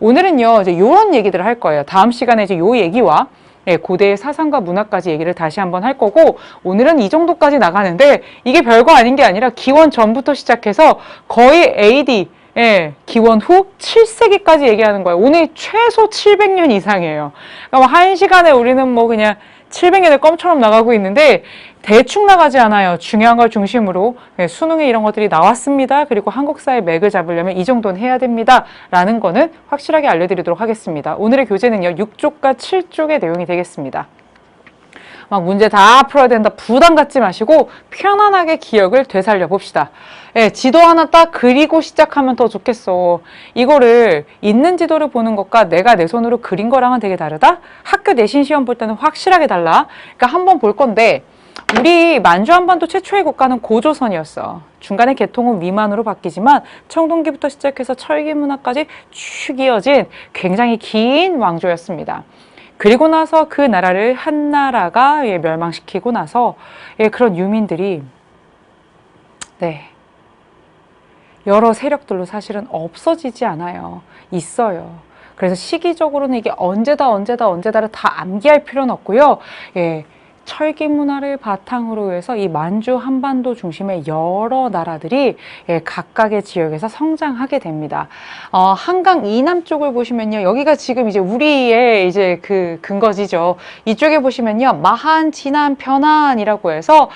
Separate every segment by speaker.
Speaker 1: 오늘은요, 이제 요런 얘기들을 할 거예요. 다음 시간에 이제 요 얘기와 고대의 사상과 문화까지 얘기를 다시 한번 할 거고, 오늘은 이 정도까지 나가는데, 이게 별거 아닌 게 아니라 기원 전부터 시작해서 거의 AD, 기원 후 7세기까지 얘기하는 거예요. 오늘 최소 700년 이상이에요. 그럼 한 시간에 우리는 뭐 그냥 700년의 껌처럼 나가고 있는데 대충 나가지 않아요. 중요한 걸 중심으로 수능에 이런 것들이 나왔습니다. 그리고 한국사의 맥을 잡으려면 이 정도는 해야 됩니다. 라는 거는 확실하게 알려드리도록 하겠습니다. 오늘의 교재는요. 6쪽과 7쪽의 내용이 되겠습니다. 막 문제 다 풀어야 된다 부담 갖지 마시고 편안하게 기억을 되살려 봅시다. 지도 하나 딱 그리고 시작하면 더 좋겠어. 이거를 있는 지도를 보는 것과 내가 내 손으로 그린 거랑은 되게 다르다? 학교 내신 시험 볼 때는 확실하게 달라. 그러니까 한번 볼 건데 우리 만주 한반도 최초의 국가는 고조선이었어. 중간에 개통은 위만으로 바뀌지만 청동기부터 시작해서 철기 문화까지 쭉 이어진 굉장히 긴 왕조였습니다. 그리고 나서 그 나라를 한 나라가 멸망시키고 나서 그런 유민들이 여러 세력들로 사실은 없어지지 않아요. 있어요. 그래서 시기적으로는 이게 언제다를 다 암기할 필요는 없고요. 철기 문화를 바탕으로 해서 이 만주 한반도 중심의 여러 나라들이 각각의 지역에서 성장하게 됩니다. 한강 이남 쪽을 보시면요. 여기가 지금 이제 우리의 이제 그 근거지죠. 이쪽에 보시면요. 마한, 진안, 편안이라고 해서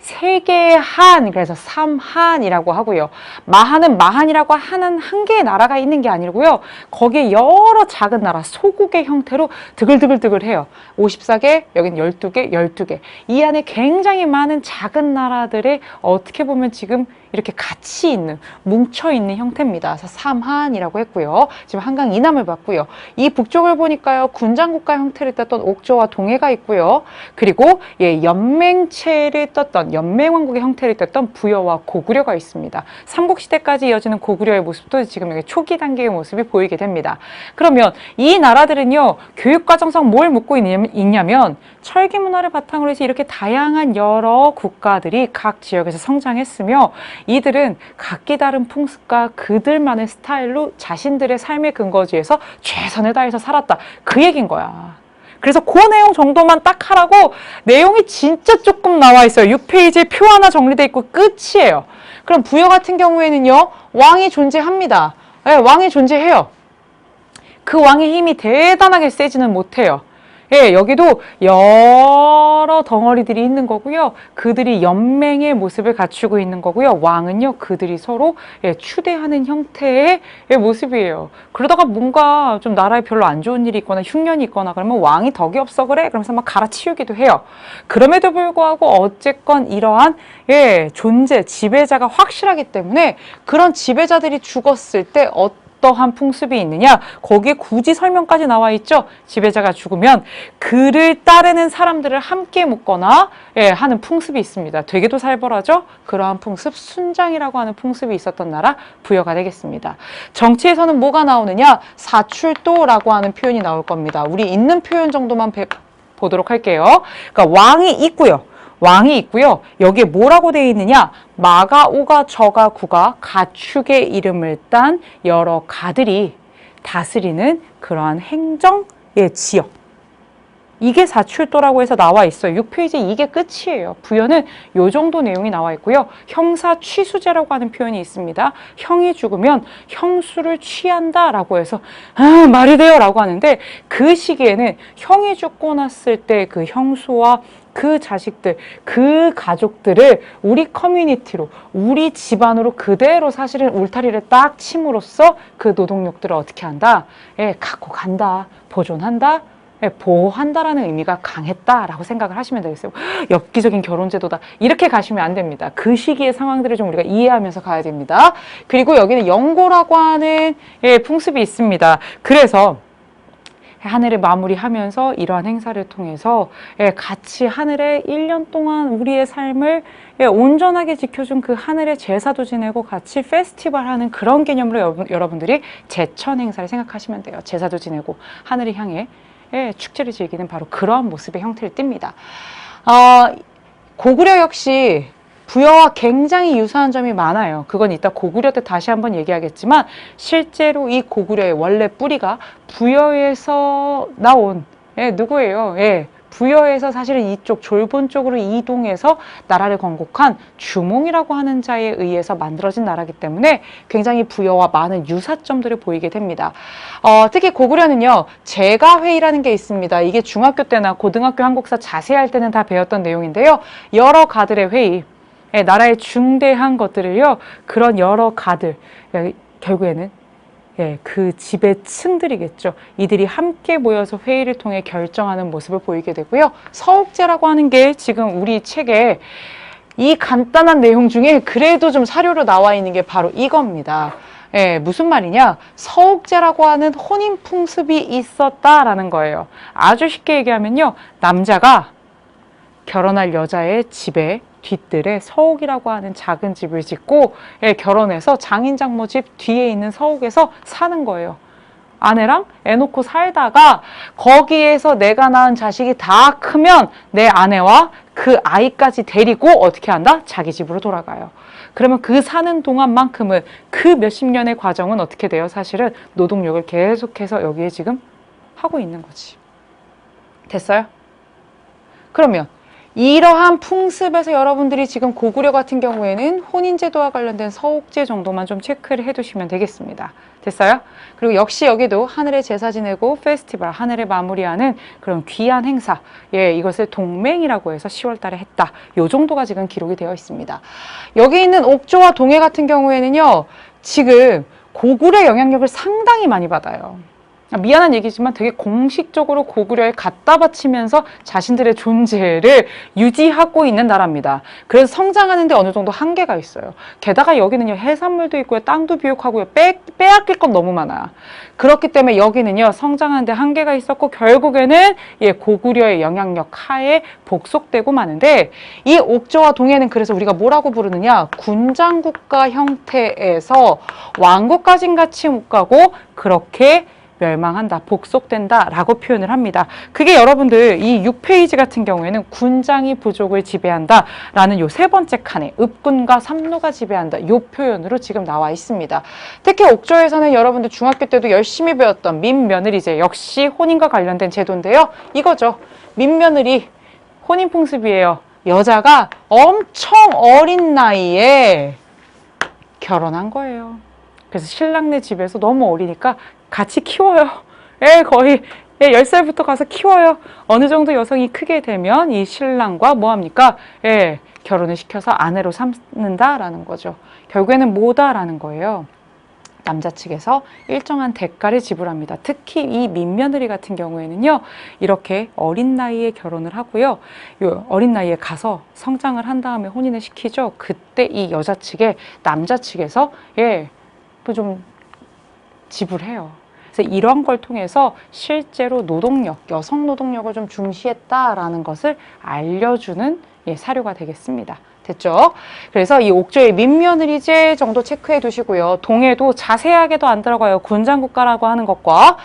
Speaker 1: 세 개의 한, 그래서 삼한이라고 하고요. 마한은 마한이라고 하는 한 개의 나라가 있는 게 아니고요. 거기에 여러 작은 나라, 소국의 형태로 드글드글드글해요. 54개, 여긴 12개, 12개. 이 안에 굉장히 많은 작은 나라들의 어떻게 보면 지금 이렇게 같이 있는, 뭉쳐있는 형태입니다. 그래서 삼한이라고 했고요. 지금 한강 이남을 봤고요. 이 북쪽을 보니까요. 군장국가 형태를 떴던 옥저와 동해가 있고요. 그리고 연맹체를 떴던, 연맹왕국의 형태를 떴던 부여와 고구려가 있습니다. 삼국시대까지 이어지는 고구려의 모습도 지금 여기 초기 단계의 모습이 보이게 됩니다. 그러면 이 나라들은요. 교육과정상 뭘 묻고 있냐면 철기 문화를 바탕으로 해서 이렇게 다양한 여러 국가들이 각 지역에서 성장했으며 이들은 각기 다른 풍습과 그들만의 스타일로 자신들의 삶의 근거지에서 최선을 다해서 살았다. 그 얘기인 거야. 그래서 그 내용 정도만 딱 하라고 내용이 진짜 조금 나와 있어요. 6페이지에 표 하나 정리되어 있고 끝이에요. 그럼 부여 같은 경우에는요. 왕이 존재합니다. 왕이 존재해요. 그 왕의 힘이 대단하게 세지는 못해요. 여기도 여러 덩어리들이 있는 거고요. 그들이 연맹의 모습을 갖추고 있는 거고요. 왕은요, 그들이 서로 추대하는 형태의 모습이에요. 그러다가 뭔가 좀 나라에 별로 안 좋은 일이 있거나 흉년이 있거나 그러면 왕이 덕이 없어 그래? 그러면서 막 갈아치우기도 해요. 그럼에도 불구하고 어쨌건 이러한 존재, 지배자가 확실하기 때문에 그런 지배자들이 죽었을 때 어떠한 풍습이 있느냐? 거기에 굳이 설명까지 나와 있죠. 지배자가 죽으면 그를 따르는 사람들을 함께 묶거나 하는 풍습이 있습니다. 되게도 살벌하죠? 그러한 풍습, 순장이라고 하는 풍습이 있었던 나라 부여가 되겠습니다. 정치에서는 뭐가 나오느냐? 사출도라고 하는 표현이 나올 겁니다. 우리 있는 표현 정도만 보도록 할게요. 그러니까 왕이 있고요. 여기에 뭐라고 되어 있느냐? 마가, 오가, 저가, 구가 가축의 이름을 딴 여러 가들이 다스리는 그러한 행정의 지역. 이게 사출도라고 해서 나와 있어요. 6페이지 이게 끝이에요. 부여는 요 정도 내용이 나와 있고요. 형사 취수제라고 하는 표현이 있습니다. 형이 죽으면 형수를 취한다라고 해서 말이 돼요 라고 하는데 그 시기에는 형이 죽고 났을 때 그 형수와 그 자식들, 그 가족들을 우리 커뮤니티로, 우리 집안으로 그대로 사실은 울타리를 딱 침으로써 그 노동력들을 어떻게 한다? 갖고 간다, 보존한다, 보호한다라는 의미가 강했다라고 생각을 하시면 되겠어요. 엽기적인 결혼제도다. 이렇게 가시면 안 됩니다. 그 시기의 상황들을 좀 우리가 이해하면서 가야 됩니다. 그리고 여기는 영고라고 하는 풍습이 있습니다. 그래서 하늘을 마무리하면서 이러한 행사를 통해서 같이 하늘에 1년 동안 우리의 삶을 온전하게 지켜준 그 하늘의 제사도 지내고 같이 페스티벌 하는 그런 개념으로 여러분들이 제천 행사를 생각하시면 돼요. 제사도 지내고 하늘을 향해 축제를 즐기는 바로 그러한 모습의 형태를 띱니다. 고구려 역시 부여와 굉장히 유사한 점이 많아요. 그건 이따 고구려 때 다시 한번 얘기하겠지만 실제로 이 고구려의 원래 뿌리가 부여에서 나온 누구예요? 부여에서 사실은 이쪽 졸본 쪽으로 이동해서 나라를 건국한 주몽이라고 하는 자에 의해서 만들어진 나라이기 때문에 굉장히 부여와 많은 유사점들을 보이게 됩니다. 특히 고구려는요, 제가회의라는 게 있습니다. 이게 중학교 때나 고등학교 한국사 자세할 때는 다 배웠던 내용인데요. 여러 가들의 회의, 나라의 중대한 것들을요, 그런 여러 가들, 결국에는 그 집의 층들이겠죠. 이들이 함께 모여서 회의를 통해 결정하는 모습을 보이게 되고요. 서옥제라고 하는 게 지금 우리 책에 이 간단한 내용 중에 그래도 좀 사료로 나와 있는 게 바로 이겁니다. 무슨 말이냐? 서옥제라고 하는 혼인 풍습이 있었다라는 거예요. 아주 쉽게 얘기하면요. 남자가 결혼할 여자의 집에 뒷뜰에 서옥이라고 하는 작은 집을 짓고 결혼해서 장인 장모 집 뒤에 있는 서옥에서 사는 거예요. 아내랑 애 놓고 살다가 거기에서 내가 낳은 자식이 다 크면 내 아내와 그 아이까지 데리고 어떻게 한다? 자기 집으로 돌아가요. 그러면 그 사는 동안만큼은 그 몇십 년의 과정은 어떻게 돼요? 사실은 노동력을 계속해서 여기에 지금 하고 있는 거지. 됐어요? 그러면 이러한 풍습에서 여러분들이 지금 고구려 같은 경우에는 혼인제도와 관련된 서옥제 정도만 좀 체크를 해두시면 되겠습니다. 됐어요? 그리고 역시 여기도 하늘의 제사 지내고 페스티벌, 하늘을 마무리하는 그런 귀한 행사, 이것을 동맹이라고 해서 10월 달에 했다. 요 정도가 지금 기록이 되어 있습니다. 여기 있는 옥조와 동해 같은 경우에는요, 지금 고구려 영향력을 상당히 많이 받아요. 미안한 얘기지만 되게 공식적으로 고구려에 갖다 바치면서 자신들의 존재를 유지하고 있는 나라입니다. 그래서 성장하는데 어느 정도 한계가 있어요. 게다가 여기는요, 해산물도 있고요, 땅도 비옥하고요, 빼앗길 건 너무 많아요. 그렇기 때문에 여기는요, 성장하는데 한계가 있었고 결국에는 고구려의 영향력 하에 복속되고 마는데, 이 옥저와 동해는 그래서 우리가 뭐라고 부르느냐, 군장국가 형태에서 왕국까진 같이 못 가고 그렇게 멸망한다, 복속된다 라고 표현을 합니다. 그게 여러분들 이 6페이지 같은 경우에는 군장이 부족을 지배한다 라는 요 세 번째 칸에 읍군과 삼노가 지배한다, 요 표현으로 지금 나와 있습니다. 특히 옥조에서는 여러분들 중학교 때도 열심히 배웠던 민며느리제, 역시 혼인과 관련된 제도인데요. 이거죠. 민며느리 혼인 풍습이에요. 여자가 엄청 어린 나이에 결혼한 거예요. 그래서 신랑네 집에서 너무 어리니까 같이 키워요. 거의 10살부터 가서 키워요. 어느 정도 여성이 크게 되면 이 신랑과 뭐합니까? 결혼을 시켜서 아내로 삼는다라는 거죠. 결국에는 뭐다라는 거예요. 남자 측에서 일정한 대가를 지불합니다. 특히 이 민며느리 같은 경우에는요, 이렇게 어린 나이에 결혼을 하고요, 요 어린 나이에 가서 성장을 한 다음에 혼인을 시키죠. 그때 이 여자 측에 남자 측에서 좀 지불해요. 그래서 이런 걸 통해서 실제로 노동력, 여성 노동력을 좀 중시했다라는 것을 알려주는 사료가 되겠습니다. 됐죠? 그래서 이 옥조의 민며느리제 정도 체크해 두시고요. 동해도 자세하게도 안 들어가요. 군장국가라고 하는 것과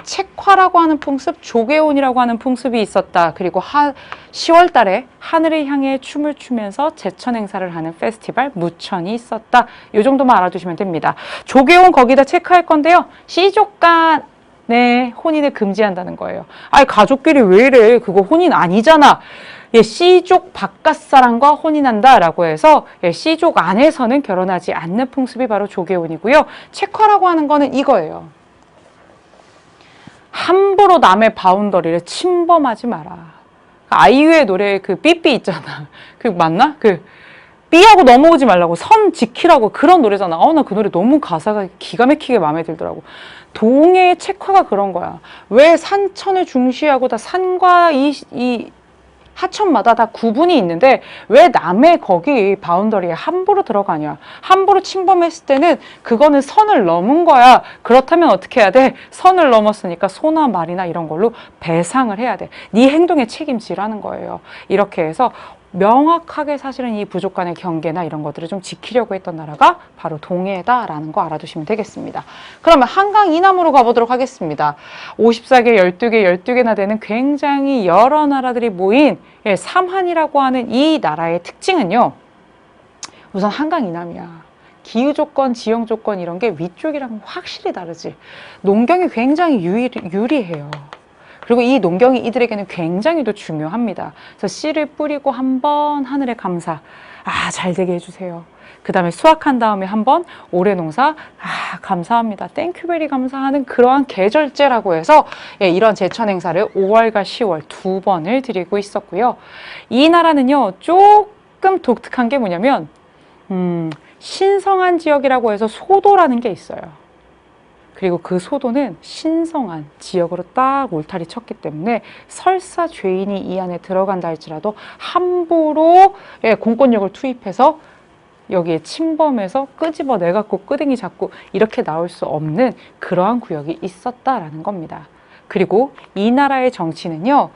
Speaker 1: 책화라고 하는 풍습, 조계온이라고 하는 풍습이 있었다. 그리고 10월 달에 하늘을 향해 춤을 추면서 제천 행사를 하는 페스티벌 무천이 있었다. 이 정도만 알아두시면 됩니다. 조계온 거기다 체크할 건데요. C족 간 혼인을 금지한다는 거예요. 아니, 가족끼리 왜 이래? 그거 혼인 아니잖아. C족 바깥 사람과 혼인한다라고 해서 C족 안에서는 결혼하지 않는 풍습이 바로 조계혼이고요. 책화라고 하는 거는 이거예요. 함부로 남의 바운더리를 침범하지 마라. 아이유의 노래 그 삐삐 있잖아. 그 맞나? 그 삐하고 넘어오지 말라고, 선 지키라고, 그런 노래잖아. 나 그 노래 너무 가사가 기가 막히게 마음에 들더라고. 동해의 책화가 그런 거야. 왜 산천을 중시하고 다 산과 이 하천마다 다 구분이 있는데 왜 남의 거기 바운더리에 함부로 들어가냐. 함부로 침범했을 때는 그거는 선을 넘은 거야. 그렇다면 어떻게 해야 돼? 선을 넘었으니까 소나 말이나 이런 걸로 배상을 해야 돼. 네 행동에 책임지라는 거예요. 이렇게 해서 명확하게 사실은 이 부족 간의 경계나 이런 것들을 좀 지키려고 했던 나라가 바로 동해다라는 거 알아두시면 되겠습니다. 그러면 한강 이남으로 가보도록 하겠습니다. 54개, 12개, 12개나 되는 굉장히 여러 나라들이 모인 삼한이라고 하는 이 나라의 특징은요, 우선 한강 이남이야. 기후 조건, 지형 조건 이런 게 위쪽이랑 확실히 다르지. 농경이 굉장히 유리해요. 그리고 이 농경이 이들에게는 굉장히 또 중요합니다. 그래서 씨를 뿌리고 한번 하늘에 감사. 잘 되게 해주세요. 그 다음에 수확한 다음에 한번 올해 농사 감사합니다. 땡큐베리 감사하는 그러한 계절제라고 해서 이런 제천 행사를 5월과 10월 2번을 드리고 있었고요. 이 나라는요 조금 독특한 게 뭐냐면 신성한 지역이라고 해서 소도라는 게 있어요. 그리고 그 소도는 신성한 지역으로 딱 울타리 쳤기 때문에 설사 죄인이 이 안에 들어간다 할지라도 함부로 공권력을 투입해서 여기에 침범해서 끄집어 내갖고 끄댕이 잡고 이렇게 나올 수 없는 그러한 구역이 있었다라는 겁니다. 그리고 이 나라의 정치는요,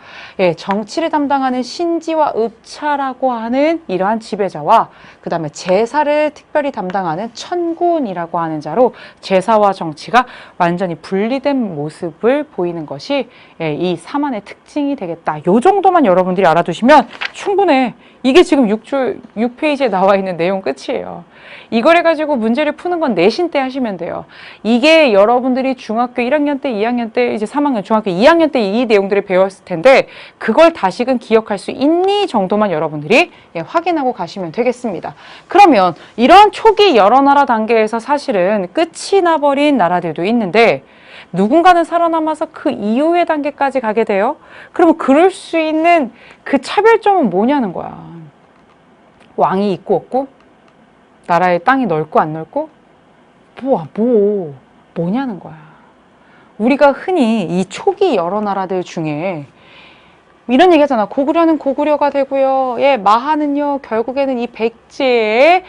Speaker 1: 정치를 담당하는 신지와 읍차라고 하는 이러한 지배자와 그 다음에 제사를 특별히 담당하는 천군이라고 하는 자로 제사와 정치가 완전히 분리된 모습을 보이는 것이 이 사만의 특징이 되겠다. 요 정도만 여러분들이 알아두시면 충분해. 이게 지금 6페이지에 나와 있는 내용 끝이에요. 이걸 해가지고 문제를 푸는 건 내신 때 하시면 돼요. 이게 여러분들이 중학교 1학년 때, 2학년 때, 이제 3학년, 중학교 2학년 때 이 내용들을 배웠을 텐데 그걸 다시금 기억할 수 있니 정도만 여러분들이 확인하고 가시면 되겠습니다. 그러면 이런 초기 여러 나라 단계에서 사실은 끝이 나버린 나라들도 있는데 누군가는 살아남아서 그 이후의 단계까지 가게 돼요. 그러면 그럴 수 있는 그 차별점은 뭐냐는 거야. 왕이 있고 없고, 나라의 땅이 넓고 안 넓고, 뭐냐는 거야. 우리가 흔히 이 초기 여러 나라들 중에 이런 얘기 하잖아. 고구려는 고구려가 되고요. 마하는요, 결국에는 이 백제의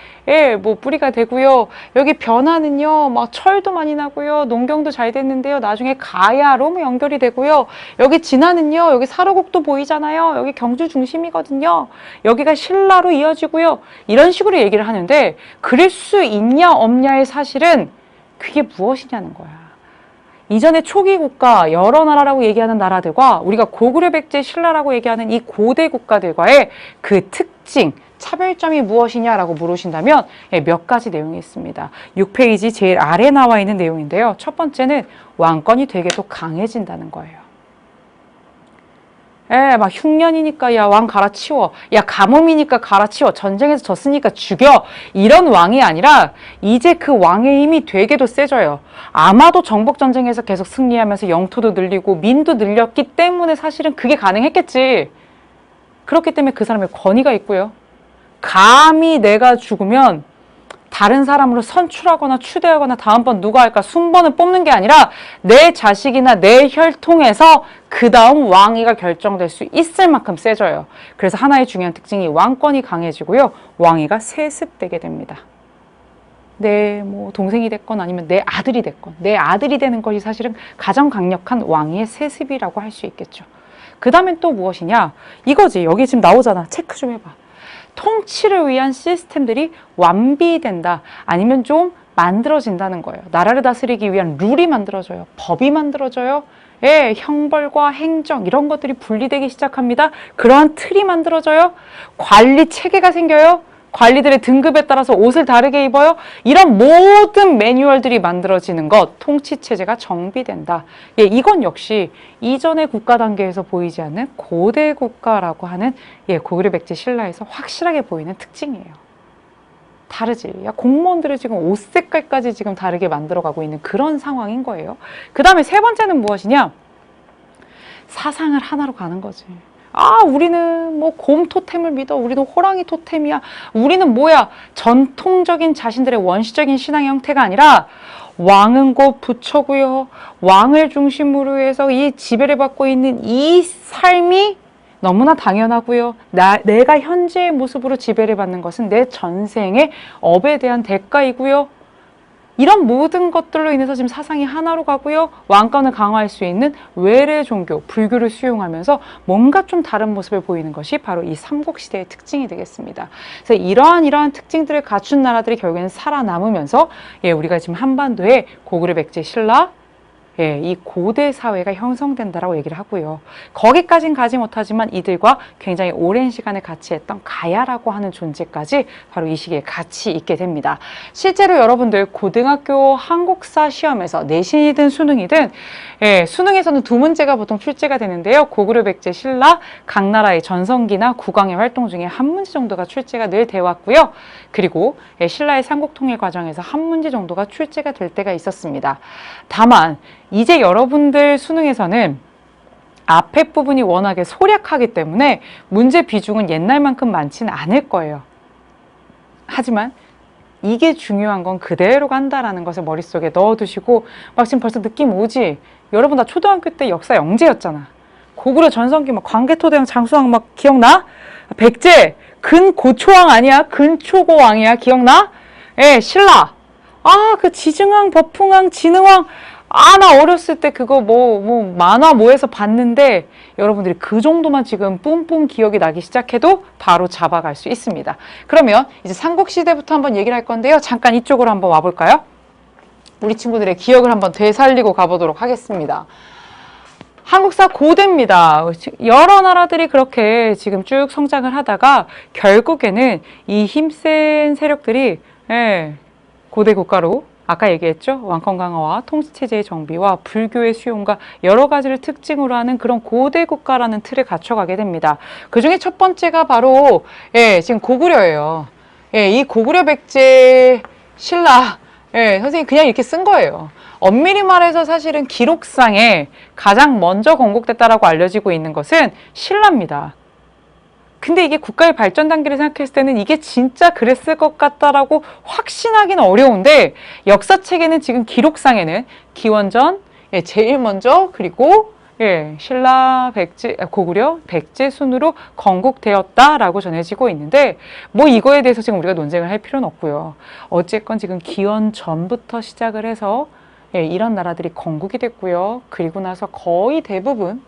Speaker 1: 뿌리가 되고요. 여기 변화는요, 막 철도 많이 나고요. 농경도 잘 됐는데요. 나중에 가야로 연결이 되고요. 여기 진화는요, 여기 사로국도 보이잖아요. 여기 경주 중심이거든요. 여기가 신라로 이어지고요. 이런 식으로 얘기를 하는데, 그럴 수 있냐, 없냐의 사실은 그게 무엇이냐는 거야. 이전에 초기 국가, 여러 나라라고 얘기하는 나라들과 우리가 고구려, 백제, 신라라고 얘기하는 이 고대 국가들과의 그 특징, 차별점이 무엇이냐라고 물으신다면 몇 가지 내용이 있습니다. 6페이지 제일 아래 나와 있는 내용인데요. 첫 번째는 왕권이 되게 더 강해진다는 거예요. 막 흉년이니까 야 왕 갈아치워, 야 가뭄이니까 갈아치워, 전쟁에서 졌으니까 죽여, 이런 왕이 아니라 이제 그 왕의 힘이 되게 더 세져요. 아마도 정복전쟁에서 계속 승리하면서 영토도 늘리고 민도 늘렸기 때문에 사실은 그게 가능했겠지. 그렇기 때문에 그 사람의 권위가 있고요. 감히 내가 죽으면 다른 사람으로 선출하거나 추대하거나 다음번 누가 할까 순번을 뽑는 게 아니라 내 자식이나 내 혈통에서 그 다음 왕위가 결정될 수 있을 만큼 세져요. 그래서 하나의 중요한 특징이 왕권이 강해지고요. 왕위가 세습되게 됩니다. 내 동생이 됐건 아니면 내 아들이 됐건 내 아들이 되는 것이 사실은 가장 강력한 왕위의 세습이라고 할 수 있겠죠. 그 다음엔 또 무엇이냐? 이거지. 여기 지금 나오잖아. 체크 좀 해봐. 통치를 위한 시스템들이 완비된다. 아니면 좀 만들어진다는 거예요. 나라를 다스리기 위한 룰이 만들어져요. 법이 만들어져요. 형벌과 행정 이런 것들이 분리되기 시작합니다. 그러한 틀이 만들어져요. 관리 체계가 생겨요. 관리들의 등급에 따라서 옷을 다르게 입어요. 이런 모든 매뉴얼들이 만들어지는 것, 통치체제가 정비된다. 이건 역시 이전의 국가 단계에서 보이지 않는 고대 국가라고 하는 고구려, 백제, 신라에서 확실하게 보이는 특징이에요. 다르지. 공무원들을 지금 옷 색깔까지 지금 다르게 만들어가고 있는 그런 상황인 거예요. 그 다음에 세 번째는 무엇이냐? 사상을 하나로 가는 거지. 우리는 곰 토템을 믿어. 우리는 호랑이 토템이야. 우리는 뭐야? 전통적인 자신들의 원시적인 신앙 형태가 아니라 왕은 곧 부처고요. 왕을 중심으로 해서 이 지배를 받고 있는 이 삶이 너무나 당연하고요. 내가 현재의 모습으로 지배를 받는 것은 내 전생의 업에 대한 대가이고요. 이런 모든 것들로 인해서 지금 사상이 하나로 가고요. 왕권을 강화할 수 있는 외래 종교, 불교를 수용하면서 뭔가 좀 다른 모습을 보이는 것이 바로 이 삼국시대의 특징이 되겠습니다. 그래서 이러한 특징들을 갖춘 나라들이 결국에는 살아남으면서 우리가 지금 한반도에 고구려, 백제, 신라, 예, 이 고대 사회가 형성된다라고 얘기를 하고요. 거기까진 가지 못하지만 이들과 굉장히 오랜 시간을 같이 했던 가야라고 하는 존재까지 바로 이 시기에 같이 있게 됩니다. 실제로 여러분들 고등학교 한국사 시험에서 내신이든 수능이든 예, 수능에서는 두 문제가 보통 출제가 되는데요. 고구려 백제 신라 각 나라의 전성기나 국왕의 활동 중에 한 문제 정도가 출제가 늘 되어 왔고요. 그리고 예, 신라의 삼국통일 과정에서 한 문제 정도가 출제가 될 때가 있었습니다. 다만 이제 여러분들 수능에서는 앞에 부분이 워낙에 소략하기 때문에 문제 비중은 옛날만큼 많지는 않을 거예요. 하지만 이게 중요한 건 그대로 간다라는 것을 머릿속에 넣어두시고 막 지금 벌써 느낌 오지? 여러분 다 초등학교 때 역사 영재였잖아. 고구려 전성기 막 광개토대왕 장수왕 막 기억나? 백제 근고초왕 아니야? 근초고왕이야. 기억나? 예, 신라. 아, 그 지증왕, 법흥왕, 진흥왕. 아, 나 어렸을 때 그거 만화 뭐해서 봤는데 여러분들이 그 정도만 지금 뿜뿜 기억이 나기 시작해도 바로 잡아갈 수 있습니다. 그러면 이제 삼국시대부터 한번 얘기를 할 건데요. 잠깐 이쪽으로 한번 와볼까요? 우리 친구들의 기억을 한번 되살리고 가보도록 하겠습니다. 한국사 고대입니다. 여러 나라들이 그렇게 지금 쭉 성장을 하다가 결국에는 이 힘센 세력들이 고대 국가로 아까 얘기했죠. 왕권 강화와 통치체제의 정비와 불교의 수용과 여러 가지를 특징으로 하는 그런 고대 국가라는 틀을 갖춰가게 됩니다. 그 중에 첫 번째가 바로 지금 고구려예요. 이 고구려 백제 신라 선생님이 그냥 이렇게 쓴 거예요. 엄밀히 말해서 사실은 기록상에 가장 먼저 건국됐다라고 알려지고 있는 것은 신라입니다. 근데 이게 국가의 발전 단계를 생각했을 때는 이게 진짜 그랬을 것 같다라고 확신하기는 어려운데 역사책에는 지금 기록상에는 기원전 제일 먼저 그리고 신라 고구려 백제 순으로 건국되었다라고 전해지고 있는데 뭐 이거에 대해서 지금 우리가 논쟁을 할 필요는 없고요. 어쨌건 지금 기원전부터 시작을 해서 이런 나라들이 건국이 됐고요. 그리고 나서 거의 대부분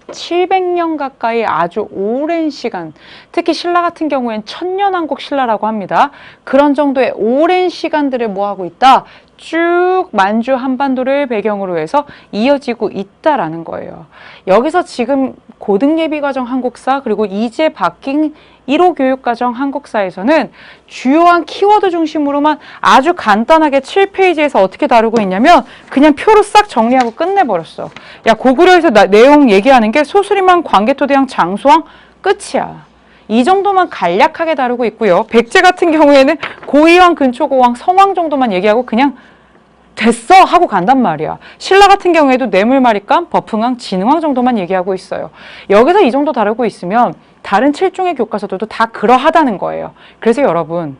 Speaker 1: 700년 가까이 아주 오랜 시간, 특히 신라 같은 경우엔 천년왕국 신라라고 합니다. 그런 정도의 오랜 시간들을 뭐하고 있다? 쭉 만주 한반도를 배경으로 해서 이어지고 있다라는 거예요. 여기서 지금 고등예비과정 한국사 그리고 이제 바뀐 1호 교육과정 한국사에서는 주요한 키워드 중심으로만 아주 간단하게 7페이지에서 어떻게 다루고 있냐면 그냥 표로 싹 정리하고 끝내버렸어. 야, 고구려에서 내용 얘기하는 게 소수림왕, 광개토대왕, 장수왕 끝이야. 이 정도만 간략하게 다루고 있고요. 백제 같은 경우에는 고이왕, 근초고왕, 성왕 정도만 얘기하고 그냥 됐어 하고 간단 말이야. 신라 같은 경우에도 뇌물마리감, 법흥왕, 진흥왕 정도만 얘기하고 있어요. 여기서 이 정도 다루고 있으면 다른 7종의 교과서들도 다 그러하다는 거예요. 그래서 여러분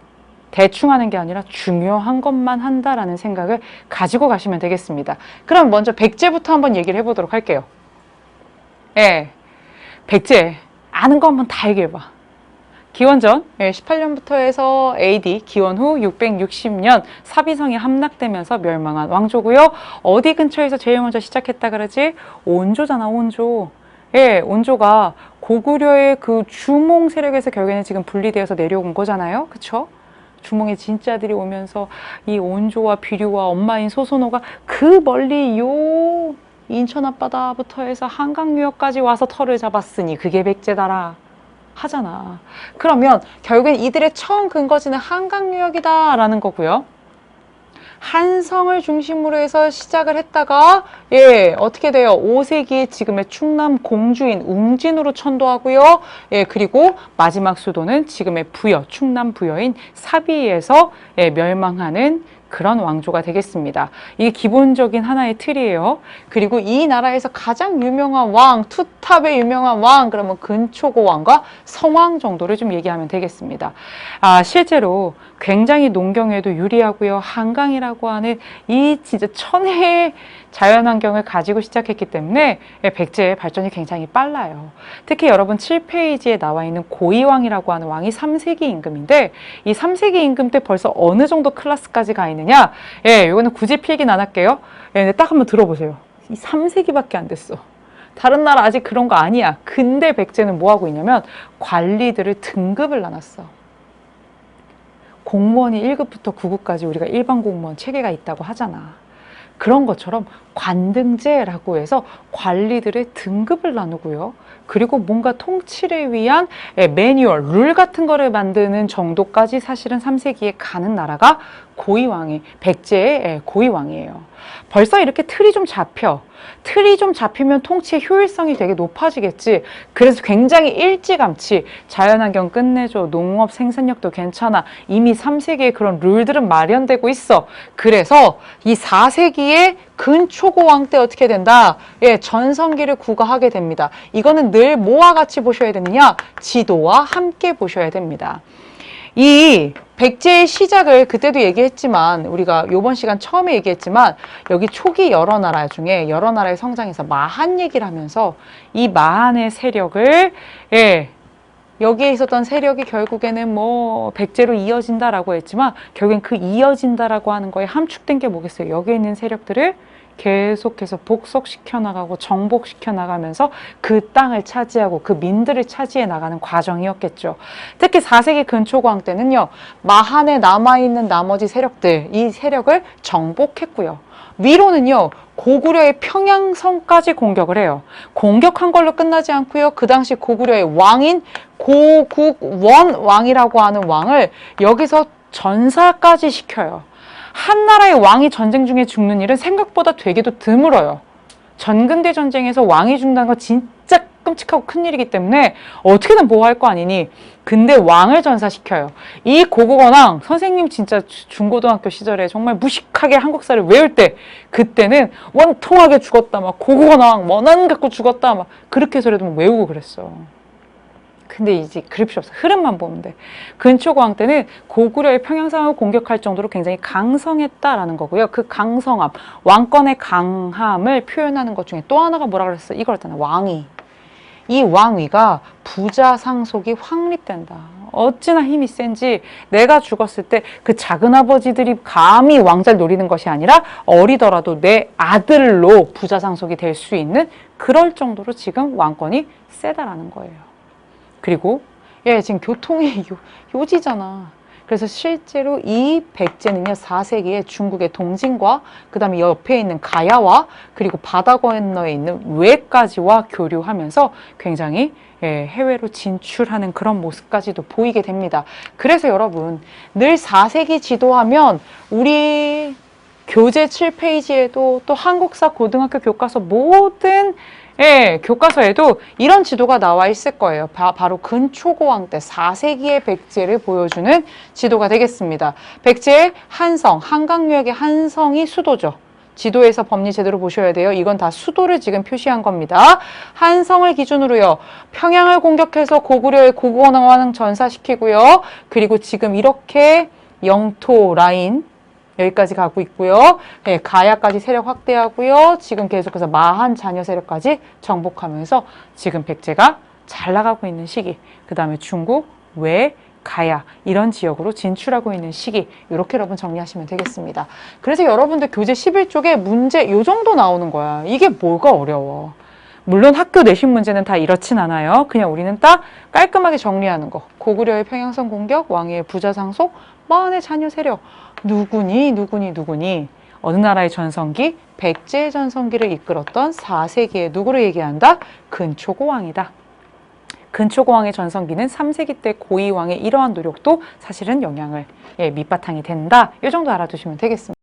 Speaker 1: 대충 하는 게 아니라 중요한 것만 한다라는 생각을 가지고 가시면 되겠습니다. 그럼 먼저 백제부터 한번 얘기를 해보도록 할게요. 백제 아는 거 한번 다 얘기해봐. 기원전 18년부터 해서 AD 기원 후 660년 사비성이 함락되면서 멸망한 왕조고요. 어디 근처에서 제일 먼저 시작했다 그러지? 온조잖아, 온조. 온조가 고구려의 그 주몽 세력에서 결국에는 지금 분리되어서 내려온 거잖아요. 그쵸? 주몽의 진짜들이 오면서 이 온조와 비류와 엄마인 소선호가 그 멀리 요 인천 앞바다부터 해서 한강유역까지 와서 털을 잡았으니 그게 백제다라 하잖아. 그러면 결국엔 이들의 처음 근거지는 한강유역이다라는 거고요. 한성을 중심으로 해서 시작을 했다가 어떻게 돼요? 5세기에 지금의 충남 공주인 웅진으로 천도하고요. 그리고 마지막 수도는 지금의 부여, 충남 부여인 사비에서 멸망하는 그런 왕조가 되겠습니다. 이게 기본적인 하나의 틀이에요. 그리고 이 나라에서 가장 유명한 왕, 투탑의 유명한 왕, 그러면 근초고왕과 성왕 정도를 좀 얘기하면 되겠습니다. 실제로 굉장히 농경에도 유리하고요. 한강이라고 하는 이 진짜 천혜의 자연환경을 가지고 시작했기 때문에 백제의 발전이 굉장히 빨라요. 특히 여러분 7페이지에 나와 있는 고이왕이라고 하는 왕이 3세기 임금인데 이 3세기 임금 때 벌써 어느 정도 클래스까지 가 있느냐? 이거는 굳이 필기는 안 할게요. 근데 딱 한번 들어보세요. 이 3세기밖에 안 됐어. 다른 나라 아직 그런 거 아니야. 근데 백제는 뭐 하고 있냐면 관리들을 등급을 나눴어. 공무원이 1급부터 9급까지 우리가 일반 공무원 체계가 있다고 하잖아. 그런 것처럼 관등제라고 해서 관리들의 등급을 나누고요. 그리고 뭔가 통치를 위한 매뉴얼, 룰 같은 거를 만드는 정도까지 사실은 3세기에 가는 나라가 고이왕이, 백제의 고이왕이에요. 벌써 이렇게 틀이 좀 잡혀. 틀이 좀 잡히면 통치의 효율성이 되게 높아지겠지. 그래서 굉장히 일찌감치 자연환경 끝내줘, 농업 생산력도 괜찮아, 이미 3세기에 그런 룰들은 마련되고 있어. 그래서 이 4세기에 근초고왕 때 어떻게 된다? 전성기를 구가하게 됩니다. 이거는 늘 뭐와 같이 보셔야 되느냐? 지도와 함께 보셔야 됩니다. 이 백제의 시작을 그때도 얘기했지만, 우리가 요번 시간 처음에 얘기했지만, 여기 초기 여러 나라 중에 여러 나라의 성장에서 마한 얘기를 하면서 이 마한의 세력을, 여기에 있었던 세력이 결국에는 뭐 백제로 이어진다라고 했지만, 결국엔 그 이어진다라고 하는 거에 함축된 게 뭐겠어요? 여기에 있는 세력들을 계속해서 복속시켜 나가고 정복시켜 나가면서 그 땅을 차지하고 그 민들을 차지해 나가는 과정이었겠죠. 특히 4세기 근초고왕 때는요, 마한에 남아있는 나머지 세력들, 이 세력을 정복했고요. 위로는요, 고구려의 평양성까지 공격을 해요. 공격한 걸로 끝나지 않고요, 그 당시 고구려의 왕인 고국원 왕이라고 하는 왕을 여기서 전사까지 시켜요. 한 나라의 왕이 전쟁 중에 죽는 일은 생각보다 되게도 드물어요. 전근대 전쟁에서 왕이 죽는다는 건 진짜 끔찍하고 큰일이기 때문에 어떻게든 보호할 거 아니니, 근데 왕을 전사시켜요. 이 고국원왕, 선생님 진짜 중고등학교 시절에 정말 무식하게 한국사를 외울 때, 그때는 원통하게 죽었다, 막 고국원왕 원한 갖고 죽었다, 막 그렇게 해서라도 막 외우고 그랬어. 근데 이제 그럴 필요 없어. 흐름만 보면 돼. 근초고왕 때는 고구려의 평양성을 공격할 정도로 굉장히 강성했다라는 거고요. 그 강성함, 왕권의 강함을 표현하는 것 중에 또 하나가 뭐라 그랬어? 이거였잖아. 왕위. 이 왕위가 부자 상속이 확립된다. 어찌나 힘이 센지, 내가 죽었을 때 그 작은아버지들이 감히 왕자를 노리는 것이 아니라 어리더라도 내 아들로 부자 상속이 될 수 있는, 그럴 정도로 지금 왕권이 세다라는 거예요. 그리고 지금 교통의 요지잖아. 그래서 실제로 이 백제는요, 4세기에 중국의 동진과 그 다음에 옆에 있는 가야와 그리고 바다 건너에 있는 외까지와 교류하면서 굉장히 해외로 진출하는 그런 모습까지도 보이게 됩니다. 그래서 여러분, 늘 4세기 지도하면 우리 교재 7페이지에도 또 한국사 고등학교 교과서 모든 교과서에도 이런 지도가 나와 있을 거예요. 바로 근초고왕 때 4세기의 백제를 보여주는 지도가 되겠습니다. 백제의 한성, 한강유역의 한성이 수도죠. 지도에서 법리 제대로 보셔야 돼요. 이건 다 수도를 지금 표시한 겁니다. 한성을 기준으로요, 평양을 공격해서 고구려의 고국원왕 전사시키고요. 그리고 지금 이렇게 영토 라인 여기까지 가고 있고요. 가야까지 세력 확대하고요. 지금 계속해서 마한 자녀 세력까지 정복하면서 지금 백제가 잘 나가고 있는 시기, 그 다음에 중국, 외, 가야, 이런 지역으로 진출하고 있는 시기, 이렇게 여러분 정리하시면 되겠습니다. 그래서 여러분들 교재 11쪽에 문제 요 정도 나오는 거야. 이게 뭐가 어려워. 물론 학교 내신 문제는 다 이렇진 않아요. 그냥 우리는 딱 깔끔하게 정리하는 거. 고구려의 평양성 공격, 왕위의 부자 상속, 마한의 자녀 세력. 누구니? 어느 나라의 전성기? 백제의 전성기를 이끌었던 4세기의 누구를 얘기한다? 근초고왕이다. 근초고왕의 전성기는 3세기 때 고이왕의 이러한 노력도 사실은 영향을 밑바탕이 된다. 이 정도 알아두시면 되겠습니다.